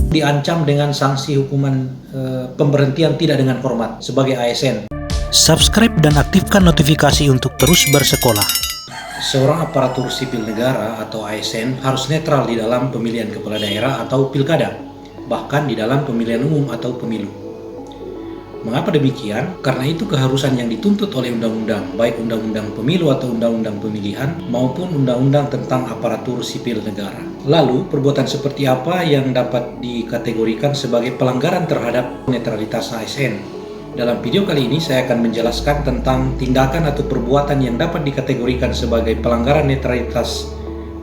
diancam dengan sanksi hukuman pemberhentian tidak dengan hormat sebagai ASN. Subscribe dan aktifkan notifikasi untuk terus bersekolah. Seorang aparatur sipil negara atau ASN harus netral di dalam pemilihan kepala daerah atau pilkada, bahkan di dalam pemilihan umum atau pemilu. Mengapa demikian? Karena itu keharusan yang dituntut oleh undang-undang, baik undang-undang pemilu atau undang-undang pemilihan maupun undang-undang tentang aparatur sipil negara. Lalu, perbuatan seperti apa yang dapat dikategorikan sebagai pelanggaran terhadap netralitas ASN? Dalam video kali ini saya akan menjelaskan tentang tindakan atau perbuatan yang dapat dikategorikan sebagai pelanggaran netralitas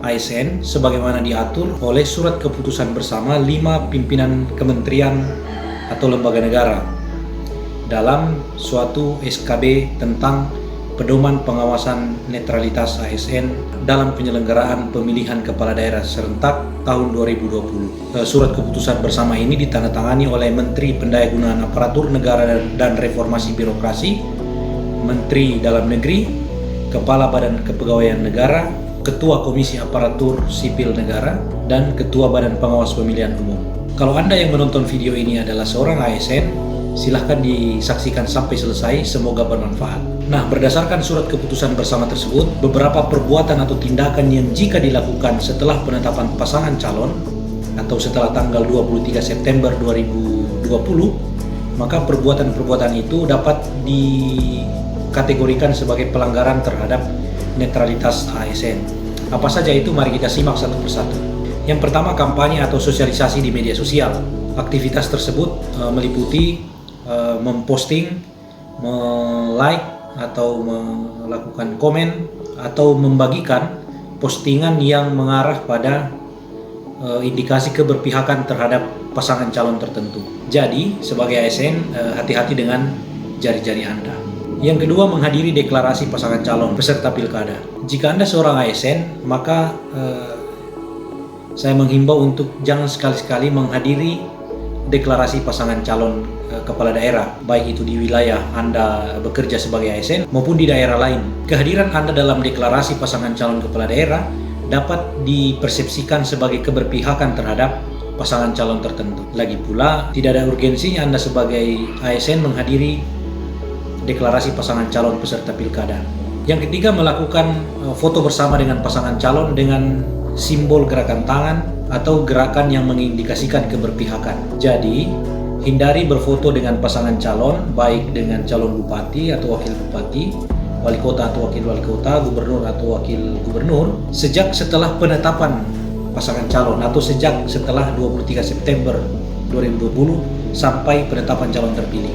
ASN sebagaimana diatur oleh Surat Keputusan Bersama 5 Pimpinan Kementerian atau Lembaga Negara dalam suatu SKB tentang pedoman pengawasan netralitas ASN dalam penyelenggaraan pemilihan kepala daerah serentak tahun 2020. Surat keputusan bersama ini ditandatangani oleh Menteri Pendayagunaan Aparatur Negara dan Reformasi Birokrasi, Menteri Dalam Negeri, Kepala Badan Kepegawaian Negara, Ketua Komisi Aparatur Sipil Negara, dan Ketua Badan Pengawas Pemilihan Umum. Kalau Anda yang menonton video ini adalah seorang ASN, silahkan disaksikan sampai selesai, semoga bermanfaat. Nah, berdasarkan surat keputusan bersama tersebut, beberapa perbuatan atau tindakan yang jika dilakukan setelah penetapan pasangan calon atau setelah tanggal 23 September 2020, maka perbuatan-perbuatan itu dapat dikategorikan sebagai pelanggaran terhadap netralitas ASN. Apa saja itu? Mari kita simak satu persatu. Yang pertama, kampanye atau sosialisasi di media sosial. Aktivitas tersebut meliputi memposting, like atau melakukan komen atau membagikan postingan yang mengarah pada indikasi keberpihakan terhadap pasangan calon tertentu. Jadi sebagai ASN hati-hati dengan jari-jari Anda. Yang kedua, menghadiri deklarasi pasangan calon peserta pilkada. Jika Anda seorang ASN, maka saya menghimbau untuk jangan sekali-sekali menghadiri deklarasi pasangan calon kepala daerah, baik itu di wilayah Anda bekerja sebagai ASN maupun di daerah lain. Kehadiran Anda dalam deklarasi pasangan calon kepala daerah dapat dipersepsikan sebagai keberpihakan terhadap pasangan calon tertentu. Lagi pula, tidak ada urgensinya Anda sebagai ASN menghadiri deklarasi pasangan calon peserta pilkada. Yang ketiga, melakukan foto bersama dengan pasangan calon dengan simbol gerakan tangan atau gerakan yang mengindikasikan keberpihakan. Jadi, hindari berfoto dengan pasangan calon, baik dengan calon bupati atau wakil bupati, wali kota atau wakil wali kota, gubernur atau wakil gubernur, sejak setelah penetapan pasangan calon atau sejak setelah 23 September 2020 sampai penetapan calon terpilih.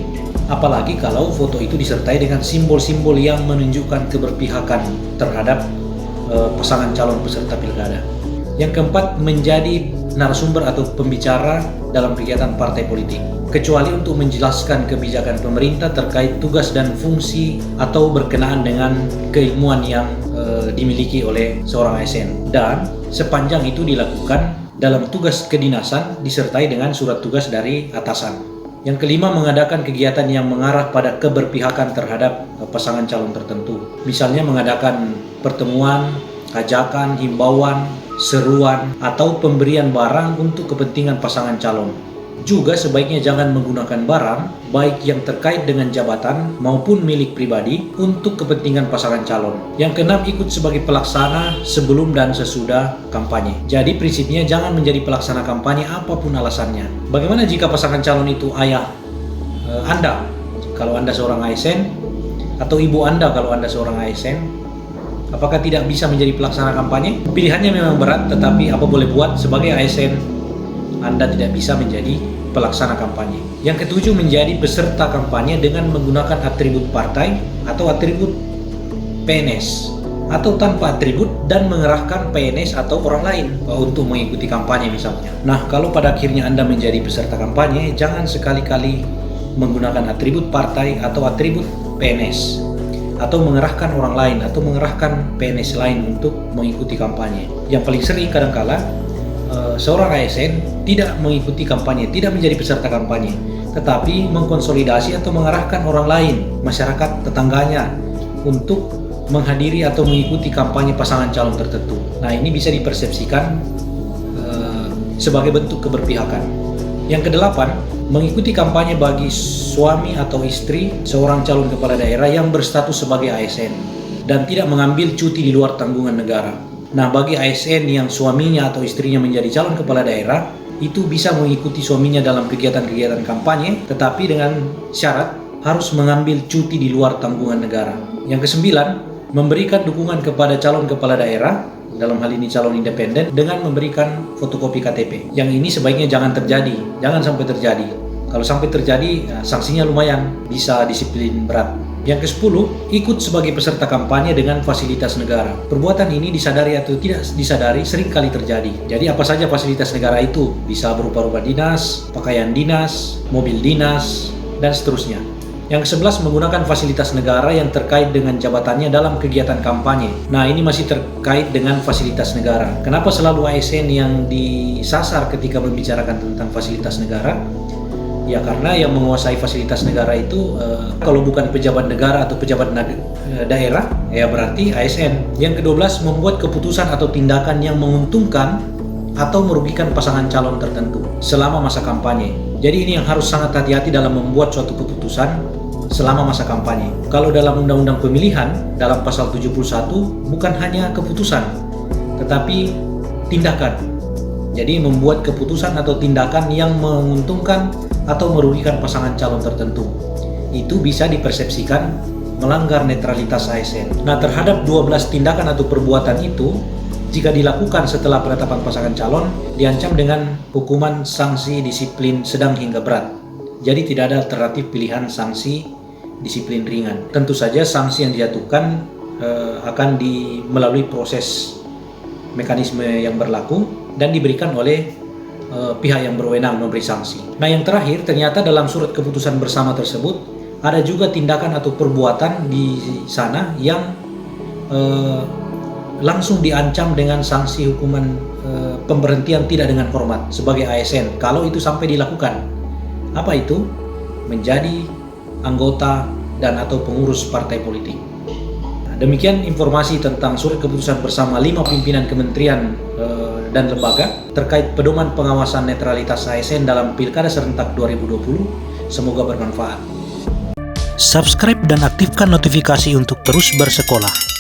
Apalagi kalau foto itu disertai dengan simbol-simbol yang menunjukkan keberpihakan terhadap pasangan calon peserta pilkada. Yang keempat, menjadi narasumber atau pembicara dalam kegiatan partai politik, kecuali untuk menjelaskan kebijakan pemerintah terkait tugas dan fungsi atau berkenaan dengan keilmuan yang dimiliki oleh seorang ASN, dan sepanjang itu dilakukan dalam tugas kedinasan disertai dengan surat tugas dari atasan. Yang kelima, mengadakan kegiatan yang mengarah pada keberpihakan terhadap pasangan calon tertentu, misalnya mengadakan pertemuan, ajakan, himbauan, seruan, atau pemberian barang untuk kepentingan pasangan calon. Juga sebaiknya jangan menggunakan barang, baik yang terkait dengan jabatan maupun milik pribadi, untuk kepentingan pasangan calon. Yang keenam, ikut sebagai pelaksana sebelum dan sesudah kampanye. Jadi prinsipnya jangan menjadi pelaksana kampanye apapun alasannya. Bagaimana jika pasangan calon itu ayah Anda, kalau Anda seorang ASN, atau ibu Anda kalau Anda seorang ASN? Apakah tidak bisa menjadi pelaksana kampanye? Pilihannya memang berat, tetapi apa boleh buat, sebagai ASN Anda tidak bisa menjadi pelaksana kampanye. Yang ketujuh, menjadi peserta kampanye dengan menggunakan atribut partai atau atribut PNS, atau tanpa atribut dan mengerahkan PNS atau orang lain untuk mengikuti kampanye misalnya. Nah, kalau pada akhirnya Anda menjadi peserta kampanye, jangan sekali-kali menggunakan atribut partai atau atribut PNS, atau mengerahkan orang lain atau mengerahkan PNS lain untuk mengikuti kampanye. Yang paling sering kadangkala seorang ASN tidak mengikuti kampanye, tidak menjadi peserta kampanye, tetapi mengkonsolidasi atau mengarahkan orang lain, masyarakat tetangganya, untuk menghadiri atau mengikuti kampanye pasangan calon tertentu. Nah, ini bisa dipersepsikan sebagai bentuk keberpihakan. Yang kedelapan, mengikuti kampanye bagi suami atau istri seorang calon kepala daerah yang berstatus sebagai ASN dan tidak mengambil cuti di luar tanggungan negara. Nah, bagi ASN yang suaminya atau istrinya menjadi calon kepala daerah, itu bisa mengikuti suaminya dalam kegiatan-kegiatan kampanye, tetapi dengan syarat harus mengambil cuti di luar tanggungan negara. Yang kesembilan, memberikan dukungan kepada calon kepala daerah, dalam hal ini calon independen, dengan memberikan fotokopi KTP. Yang ini sebaiknya jangan terjadi, jangan sampai terjadi. Kalau sampai terjadi, sanksinya lumayan, bisa disiplin berat. Yang ke-10, ikut sebagai peserta kampanye dengan fasilitas negara. Perbuatan ini disadari atau tidak disadari sering kali terjadi. Jadi apa saja fasilitas negara itu? Bisa berupa rumah dinas, pakaian dinas, mobil dinas, dan seterusnya. Yang ke-11, menggunakan fasilitas negara yang terkait dengan jabatannya dalam kegiatan kampanye. Nah, ini masih terkait dengan fasilitas negara. Kenapa selalu ASN yang disasar ketika membicarakan tentang fasilitas negara? Ya karena yang menguasai fasilitas negara itu kalau bukan pejabat negara atau pejabat daerah, ya berarti ASN. Yang ke-12, membuat keputusan atau tindakan yang menguntungkan atau merugikan pasangan calon tertentu selama masa kampanye. Jadi ini yang harus sangat hati-hati dalam membuat suatu keputusan selama masa kampanye. Kalau dalam Undang-Undang Pemilihan, dalam pasal 71, bukan hanya keputusan, tetapi tindakan. Jadi membuat keputusan atau tindakan yang menguntungkan atau merugikan pasangan calon tertentu. Itu bisa dipersepsikan melanggar netralitas ASN. Nah, terhadap 12 tindakan atau perbuatan itu, jika dilakukan setelah penetapan pasangan calon, diancam dengan hukuman sanksi disiplin sedang hingga berat. Jadi tidak ada alternatif pilihan sanksi disiplin ringan. Tentu saja sanksi yang dijatuhkan akan melalui proses mekanisme yang berlaku dan diberikan oleh pihak yang berwenang memberi sanksi. Nah, yang terakhir, ternyata dalam surat keputusan bersama tersebut ada juga tindakan atau perbuatan di sana yang langsung diancam dengan sanksi hukuman pemberhentian tidak dengan hormat sebagai ASN kalau itu sampai dilakukan. Apa itu? Menjadi anggota dan atau pengurus partai politik. Nah, demikian informasi tentang surat keputusan bersama 5 pimpinan kementerian dan lembaga terkait pedoman pengawasan netralitas ASN dalam Pilkada Serentak 2020. Semoga bermanfaat. Subscribe dan aktifkan notifikasi untuk terus bersekolah.